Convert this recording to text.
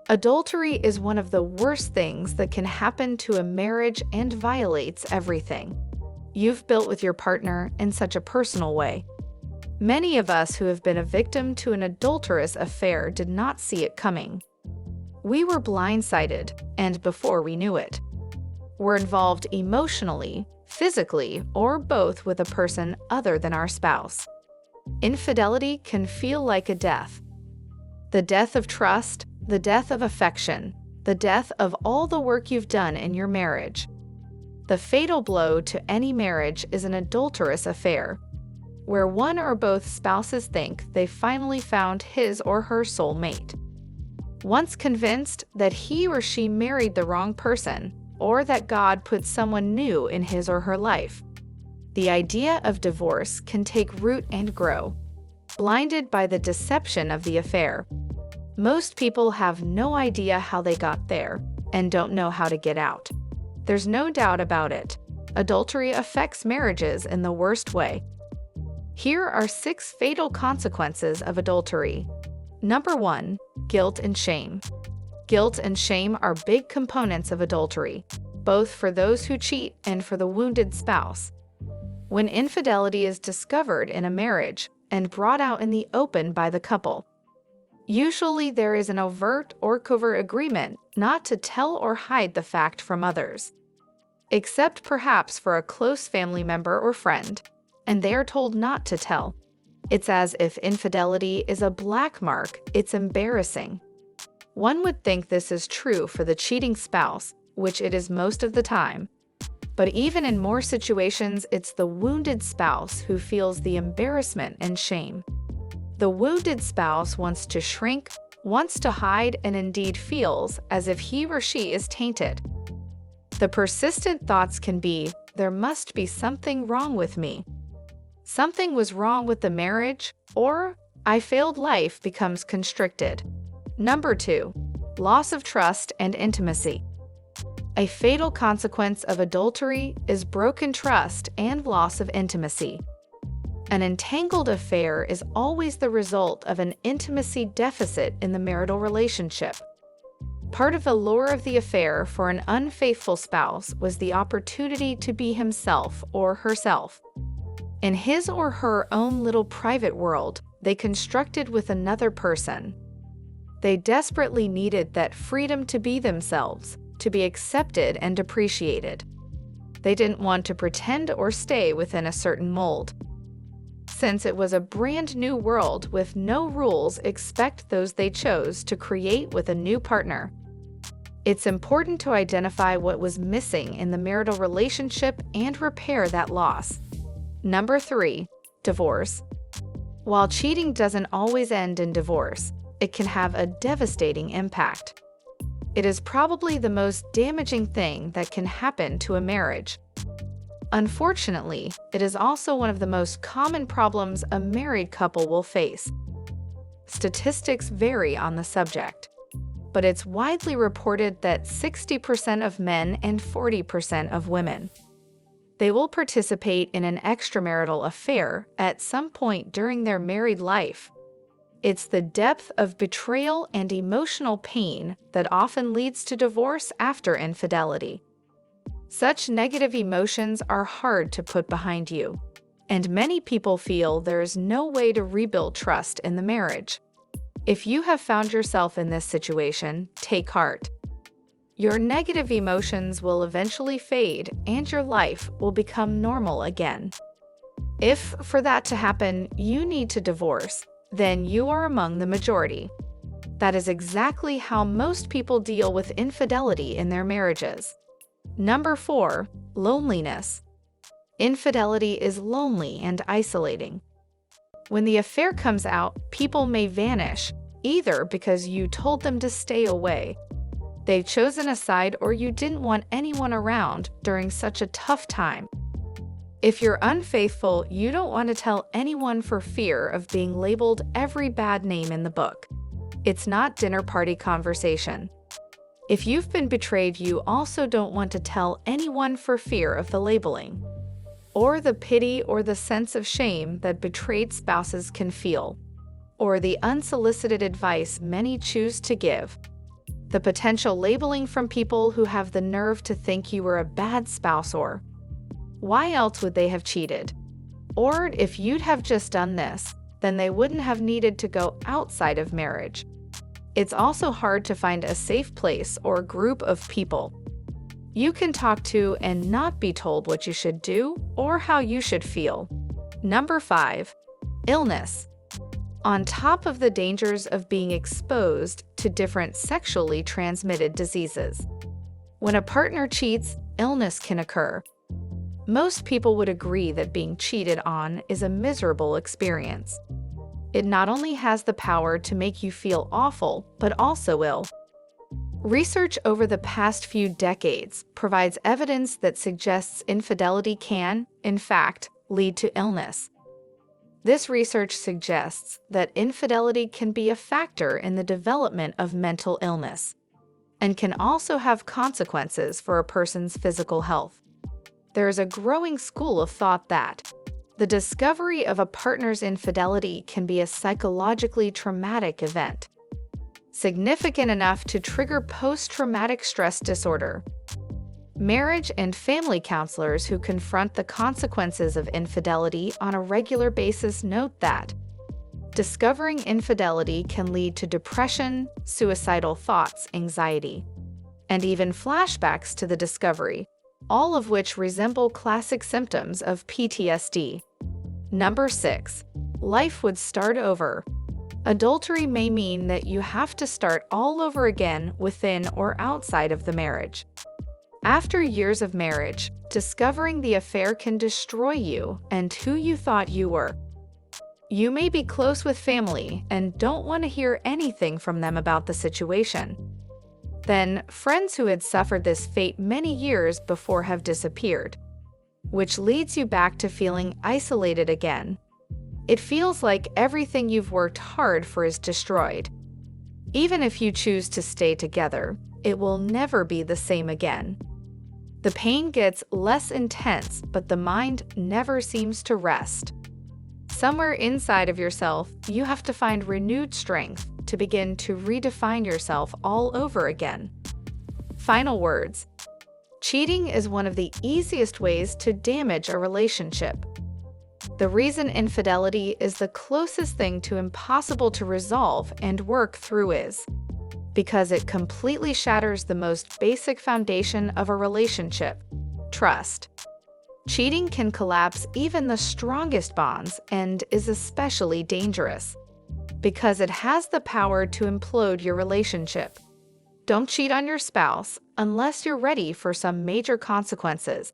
Adultery is one of the worst things that can happen to a marriage and violates everything you've built with your partner in such a personal way. Many of us who have been a victim to an adulterous affair did not see it coming. We were blindsided, and before we knew it, we're involved emotionally, physically, or both with a person other than our spouse. Infidelity can feel like a death. The death of trust, the death of affection, the death of all the work you've done in your marriage. The fatal blow to any marriage is an adulterous affair, where one or both spouses think they've finally found his or her soulmate. Once convinced that he or she married the wrong person, or that God put someone new in his or her life, the idea of divorce can take root and grow. Blinded by the deception of the affair, most people have no idea how they got there and don't know how to get out. There's no doubt about it. Adultery affects marriages in the worst way. Here are 6 fatal consequences of adultery. Number 1, guilt and shame. Guilt and shame are big components of adultery, both for those who cheat and for the wounded spouse. When infidelity is discovered in a marriage and brought out in the open by the couple, usually there is an overt or covert agreement not to tell or hide the fact from others, except perhaps for a close family member or friend, and they are told not to tell. It's as if infidelity is a black mark. It's embarrassing. One would think this is true for the cheating spouse, which it is most of the time. But even in more situations, it's the wounded spouse who feels the embarrassment and shame. The wounded spouse wants to shrink, wants to hide, and indeed feels as if he or she is tainted. The persistent thoughts can be, there must be something wrong with me. Something was wrong with the marriage, or I failed. Life becomes constricted. Number 2, loss of trust and intimacy. A fatal consequence of adultery is broken trust and loss of intimacy. An entangled affair is always the result of an intimacy deficit in the marital relationship. Part of the lure of the affair for an unfaithful spouse was the opportunity to be himself or herself. In his or her own little private world, they constructed with another person. They desperately needed that freedom to be themselves, to be accepted and appreciated. They didn't want to pretend or stay within a certain mold. Since it was a brand new world with no rules except those they chose to create with a new partner, it's important to identify what was missing in the marital relationship and repair that loss. Number 3, divorce. While cheating doesn't always end in divorce, it can have a devastating impact. It is probably the most damaging thing that can happen to a marriage. Unfortunately, it is also one of the most common problems a married couple will face. Statistics vary on the subject, but it's widely reported that 60% of men and 40% of women, they will participate in an extramarital affair at some point during their married life. It's the depth of betrayal and emotional pain that often leads to divorce after infidelity. Such negative emotions are hard to put behind you, and many people feel there is no way to rebuild trust in the marriage. If you have found yourself in this situation, take heart. Your negative emotions will eventually fade and your life will become normal again. If, for that to happen, you need to divorce, then you are among the majority. That is exactly how most people deal with infidelity in their marriages. Number 4, loneliness. Infidelity is lonely and isolating. When the affair comes out, people may vanish, either because you told them to stay away, they've chosen a side, or you didn't want anyone around during such a tough time. If you're unfaithful, you don't want to tell anyone for fear of being labeled every bad name in the book. It's not dinner party conversation. If you've been betrayed, you also don't want to tell anyone for fear of the labeling, or the pity or the sense of shame that betrayed spouses can feel, or the unsolicited advice many choose to give. the potential labeling from people who have the nerve to think you were a bad spouse, or why else would they have cheated? Or if you'd have just done this, then they wouldn't have needed to go outside of marriage. It's also hard to find a safe place or group of people you can talk to and not be told what you should do or how you should feel. Number 5. Illness. On top of the dangers of being exposed to different sexually transmitted diseases, when a partner cheats, illness can occur. Most people would agree that being cheated on is a miserable experience. It not only has the power to make you feel awful, but also ill. Research over the past few decades provides evidence that suggests infidelity can, in fact, lead to illness. This research suggests that infidelity can be a factor in the development of mental illness and can also have consequences for a person's physical health. There is a growing school of thought that the discovery of a partner's infidelity can be a psychologically traumatic event, significant enough to trigger post-traumatic stress disorder. Marriage and family counselors who confront the consequences of infidelity on a regular basis note that discovering infidelity can lead to depression, suicidal thoughts, anxiety, and even flashbacks to the discovery, all of which resemble classic symptoms of PTSD. Number 6. Life would start over. Adultery may mean that you have to start all over again within or outside of the marriage. After years of marriage, discovering the affair can destroy you and who you thought you were. You may be close with family and don't want to hear anything from them about the situation. Then, friends who had suffered this fate many years before have disappeared, which leads you back to feeling isolated again. It feels like everything you've worked hard for is destroyed. Even if you choose to stay together, it will never be the same again. The pain gets less intense, but the mind never seems to rest. Somewhere inside of yourself, you have to find renewed strength to begin to redefine yourself all over again. Final words. Cheating is one of the easiest ways to damage a relationship. The reason infidelity is the closest thing to impossible to resolve and work through is because it completely shatters the most basic foundation of a relationship: trust. Cheating can collapse even the strongest bonds and is especially dangerous because it has the power to implode your relationship. Don't cheat on your spouse unless you're ready for some major consequences.